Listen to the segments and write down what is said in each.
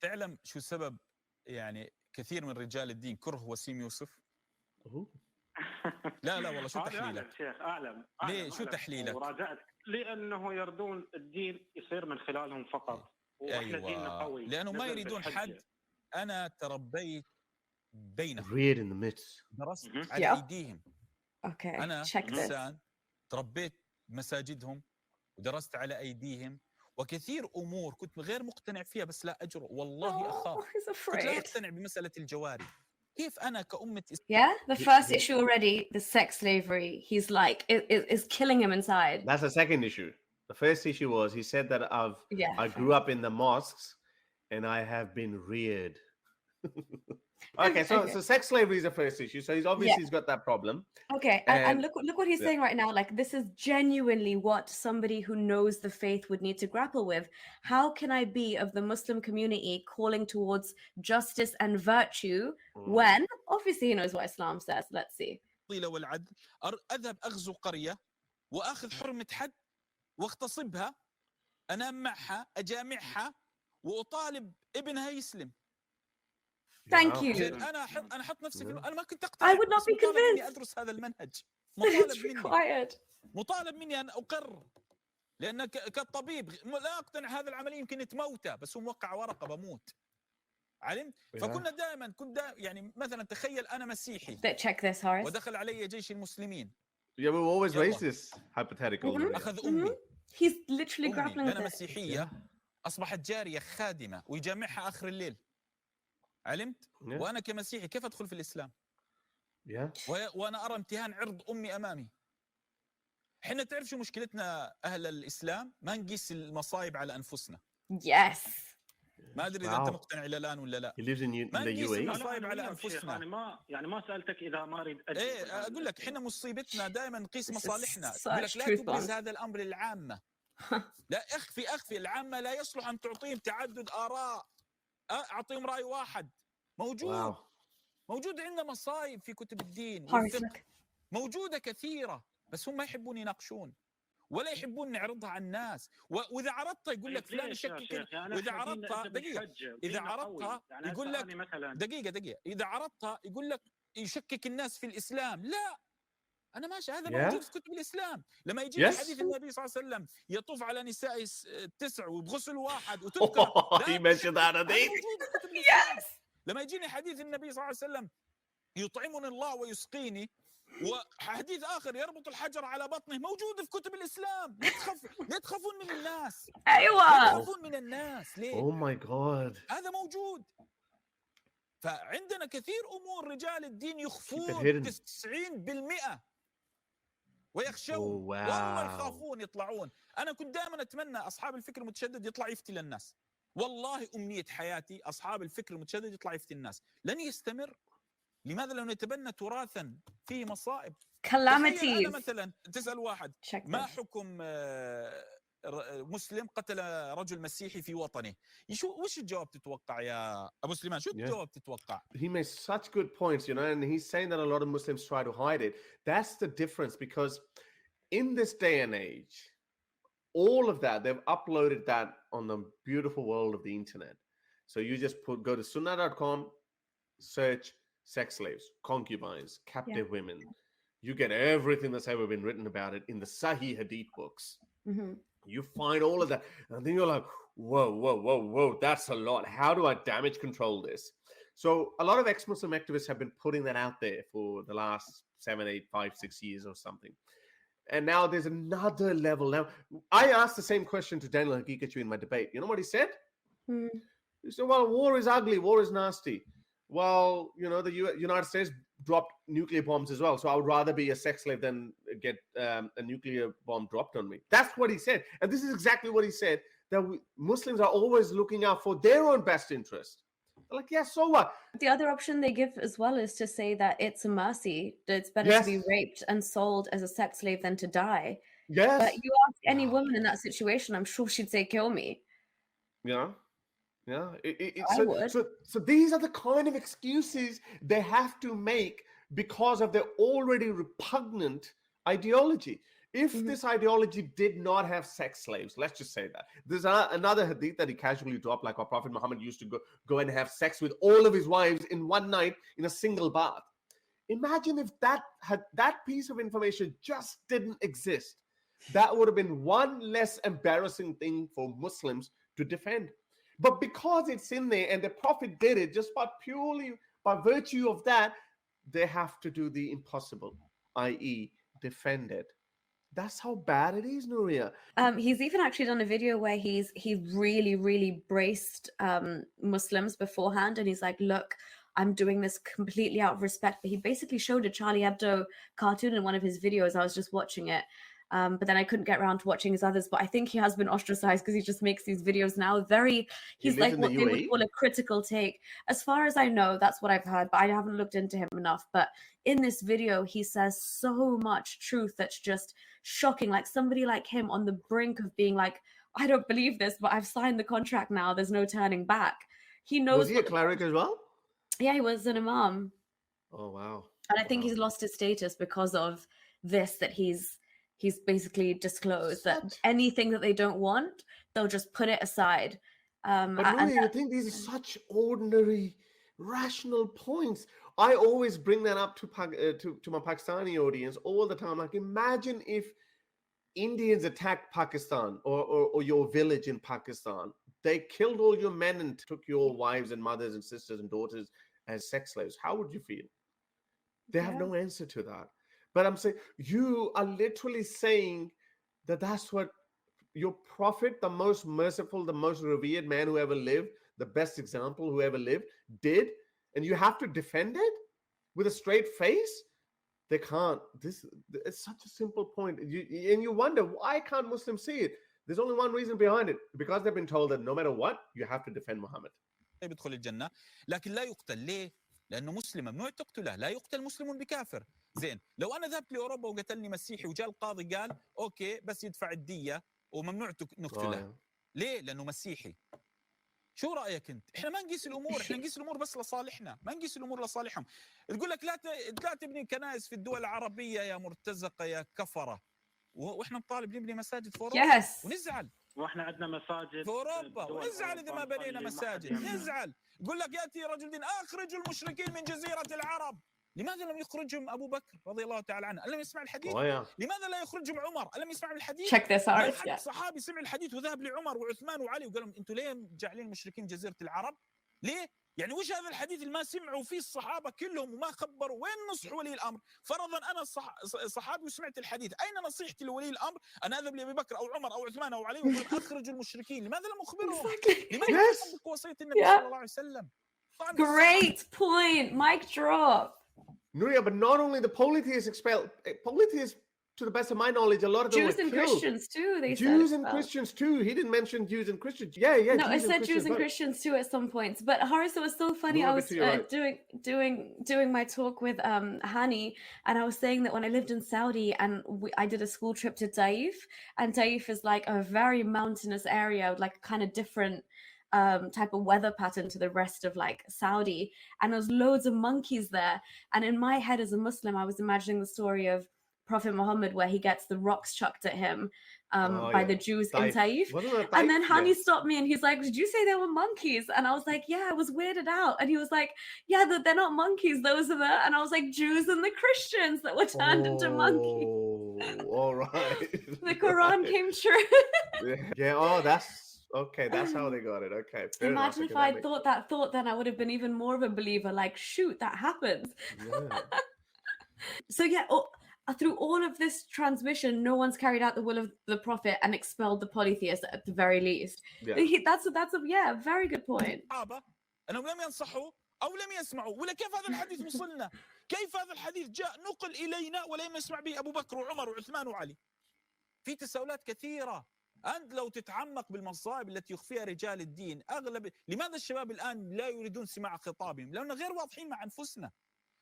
تعلم شو سبب يعني كثير من رجال الدين كره وسيم يوسف؟ لا والله، شو تحليلك؟ شيخ أعلم. ليه؟ شو تحليلك؟ وراجعت لأنه يردون الدين يصير من خلالهم فقط. وإحنا ديننا قوي. لأنه ما يريدون حد. أنا تربيت بينهم. درست على أيديهم. أنا إنسان تربيت مساجدهم ودرست على أيديهم، وكثير أمور كنت غير مقتنع فيها بس لا أجرؤ، والله أخاف. كنت لا أقتنع بمسألة الجواري. كيف أنا كأمة the first issue already, the sex slavery, he's like, is killing him inside. That's the second issue. The first issue was, he said that I grew up in the mosques and I have been reared. Okay, so sex slavery is the first issue. So he's got that problem. Okay, and look what he's saying right now. Like, this is genuinely what somebody who knows the faith would need to grapple with. How can I be of the Muslim community calling towards justice and virtue when obviously he knows what Islam says? Let's see. والعدل أذهب أغزو قرية وأخذ حرمة حد واغتصبها، أنام معها، أجامعها، وأطالب ابنها يسلم. Thank you. أنا أحط نفسي في أنا ما كنت أقتنع. I would not be convinced. أدرس هذا المنهج. مطالب مني أن أقر، لأن كطبيب لا أقتنع هذا العملية يمكن تموته، بس هو موقع ورقة بموت. علمت؟ فكنا دائما يعني مثلا تخيل أنا مسيحي ودخل علي جيش المسلمين. Yeah, we always raise this hypothetical. أخذ أمي. He's literally grappling with it. أنا مسيحية أصبحت جارية خادمة ويجمعها آخر الليل. علمت؟ وأنا كمسيحي كيف أدخل في الإسلام؟ وأنا أرى امتهان عرض أمي أمامي. حنا تعرف شو مشكلتنا أهل الإسلام؟ ما نقيس المصايب على أنفسنا. Yes. ما أدري إذا أنت مقتنع إلا الآن ولا لا. ما نقيس المصايب على أنفسنا. يعني ما سألتك إذا ما أريد إيه أقول لك حنا مصيبتنا دائما نقيس مصالحنا. يقول لك لا تبرز هذا الأمر للعامة. لا أخفي العامة لا يصلح أن تعطيهم تعدد آراء. أعطيهم رأي واحد. موجود عندنا مصايب في كتب الدين والفقه، موجودة كثيرة، بس هم ما يحبون يناقشون ولا يحبون نعرضها على الناس. وإذا عرضتها يقول لك فلان يشكك، وإذا عرضتها إذا عرضتها يقول لك دقيقة إذا عرضتها يقول لك يشكك الناس في الإسلام. لا، أنا ماشي، هذا موجود في كتب الإسلام. لما يجي حديث النبي صلى الله عليه وسلم يطوف على نساء 9 وبغسل واحد وتذكر لما يجيني حديث النبي صلى الله عليه وسلم يطعمني الله ويسقيني، وحديث آخر يربط الحجر على بطنه، موجود في كتب الإسلام. لا تخافون من الناس. أيوة، لا تخافون من الناس. ليه؟ Oh my God. هذا موجود. فعندنا كثير أمور رجال الدين يخفون 90% ويخشون والله يخافون يطلعون. أنا كنت دائما أتمنى أصحاب الفكر المتشدد يطلع يفتي للناس. والله أمنية حياتي أصحاب الفكر المتشدد يطلع يفتي الناس. لن يستمر. لماذا؟ لأنه يتبنى تراثا فيه مصائب. calamities. مثلا تسأل واحد ما حكم مسلم قتل رجل مسيحي في وطنه، وش الجواب تتوقع يا أبو سليمان؟ شو الجواب تتوقع؟ He makes such good points, and he's saying that a lot of Muslims try to hide it. That's the difference, because in this day and age, all of that, they've uploaded that on the beautiful world of the internet. So you just go to sunnah.com, search sex slaves, concubines, captive women. You get everything that's ever been written about it in the Sahih Hadith books. You find all of that, and then you're like, whoa, that's a lot. How do I damage control this? So a lot of ex-Muslim activists have been putting that out there for the last 7, 8, 5, 6 years or something. And now there's another level. Now, I asked the same question to Daniel Hakikachu in my debate. You know what he said? He said, well, war is ugly, war is nasty. Well, the United States dropped nuclear bombs as well, so I would rather be a sex slave than get a nuclear bomb dropped on me. That's what he said. And this is exactly what he said, that Muslims are always looking out for their own best interest. They're like, yeah, so what? The other option they give as well is to say that it's a mercy, that it's better to be raped and sold as a sex slave than to die. Yes. But you ask any woman in that situation, I'm sure she'd say, kill me. Yeah. I would. So these are the kind of excuses they have to make because of their already repugnant ideology. If this ideology did not have sex slaves, let's just say that. There's another hadith that he casually dropped, like our Prophet Muhammad used to go and have sex with all of his wives in one night in a single bath. Imagine if that piece of information just didn't exist. That would have been one less embarrassing thing for Muslims to defend. But because it's in there and the Prophet did it just purely by virtue of that, they have to do the impossible, i.e. defend it. That's how bad it is, Nuria. He's even actually done a video where he really, really braced Muslims beforehand, and he's like, look, I'm doing this completely out of respect. But he basically showed a Charlie Hebdo cartoon in one of his videos. I was just watching it. But then I couldn't get around to watching his others. But I think he has been ostracized because he just makes these videos now. He's like what they would call a critical take. As far as I know, that's what I've heard, but I haven't looked into him enough. But in this video, he says so much truth that's just shocking. Like somebody like him on the brink of being like, I don't believe this, but I've signed the contract now. There's no turning back. He knows. Was he a cleric as well? Yeah, he was an imam. Oh, wow. And I think he's lost his status because of this, that he's basically disclosed that anything that they don't want, they'll just put it aside. But really, I think these are such ordinary, rational points. I always bring that up to my Pakistani audience all the time. Like, imagine if Indians attacked Pakistan or your village in Pakistan. They killed all your men and took your wives and mothers and sisters and daughters as sex slaves. How would you feel? They have no answer to that. But I'm saying, you are literally saying that that's what your prophet, the most merciful, the most revered man who ever lived, the best example who ever lived, did, and you have to defend it with a straight face? They can't. It's such a simple point. And you wonder, why can't Muslims see it? There's only one reason behind it, because they've been told that no matter what, you have to defend Muhammad. يدخل الجنة لكن لا يقتل. ليه؟ لأنه مسلم ممنوع تقتله. لا يقتل مسلم بكافر. زين، لو أنا ذهبت لأوروبا وقتلني مسيحي وجاء القاضي قال أوكي بس يدفع الدية وممنوع نقتله. ليه؟ لأنه مسيحي. شو رأيك أنت؟ إحنا ما نقيس الأمور، إحنا نقيس الأمور بس لصالحنا، ما نقيس الأمور لصالحهم. تقول لك لا تبني كنائس في الدول العربية يا مرتزقة يا كفرة. واحنا نطالب نبني مساجد في اوروبا ونزعل. واحنا عندنا مساجد في اوروبا ونزعل اذا ما بنينا مساجد، نزعل. يقول لك ياتي رجل دين اخرجوا المشركين من جزيره العرب. لماذا لم يخرجهم ابو بكر رضي الله تعالى عنه؟ الم يسمع الحديث؟ لماذا لا يخرجهم عمر؟ الم يسمع الحديث؟ حد صحابي سمع الحديث وذهب لعمر وعثمان وعلي وقال لهم انتم ليه جاعلين المشركين جزيره العرب؟ ليه؟ يعني وش هذا الحديث اللي ما سمعوا فيه الصحابة كلهم وما خبروا؟ وين نصح ولي الأمر؟ فرضا أنا صحابي وسمعت الحديث، أين نصيحتي لولي الأمر؟ أنا أذهب لأبي بكر أو عمر أو عثمان أو علي وأقول أخرجوا المشركين. لماذا لم أخبرهم؟ لماذا لم أطبق وصية النبي صلى الله عليه وسلم؟ Great point. Mic drop. Nuria, but not only the polytheists expelled, polytheists, to the best of my knowledge, a lot of them Jews were and killed. Christians too. They Jews said and Christians too. He didn't mention Jews and Christians. Yeah. No, I said Jews and Christians too at some points. But Haris, it was so funny. I was doing my talk with Hani, and I was saying that when I lived in Saudi and I did a school trip to Taif, and Taif is like a very mountainous area with like a kind of different type of weather pattern to the rest of like Saudi, and there was loads of monkeys there. And in my head as a Muslim, I was imagining the story of Prophet Muhammad where he gets the rocks chucked at him by the Jews in Taif. And then Hani stopped me and he's like, did you say there were monkeys? And I was like, yeah, I was weirded out. And he was like, yeah, they're not monkeys, those are the, and I was like, Jews and the Christians that were turned into monkeys. All right. The Quran came true. Yeah, that's okay, that's how they got it. Okay. Imagine if I thought that thought, then I would have been even more of a believer. Like, shoot, that happens. Yeah. So yeah, through all of this transmission, no one's carried out the will of the Prophet and expelled the polytheists at the very least. Yeah. That's a very good point. أنهم لم ينصحوا أو لم يسمعوا. ولا كيف هذا الحديث وصلنا؟ كيف هذا الحديث جاء نقل إلينا ولم يسمع به أبو بكر وعمر وعثمان وعلي؟ في تساؤلات كثيرة. أنت لو تتعمق بالمصائب التي يخفيها رجال الدين، لماذا الشباب الآن لا يريدون سماع خطابهم؟ لأننا غير واضحين مع أنفسنا.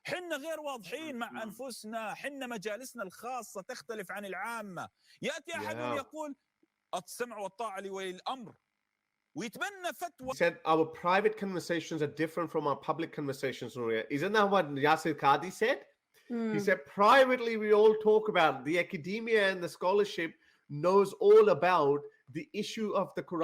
حنا غير واضحين مع أنفسنا، حنا مجالسنا الخاصة تختلف عن العامة. يأتي أحد يقول السمع والطاعة لولي الأمر ويتبنى فتوى. He said our private conversations are different from our public conversations, Nuria. Isn't that what Yasir Qadi said? He said, privately, we all talk about the academia and the scholarship knows all about the issue of the Quran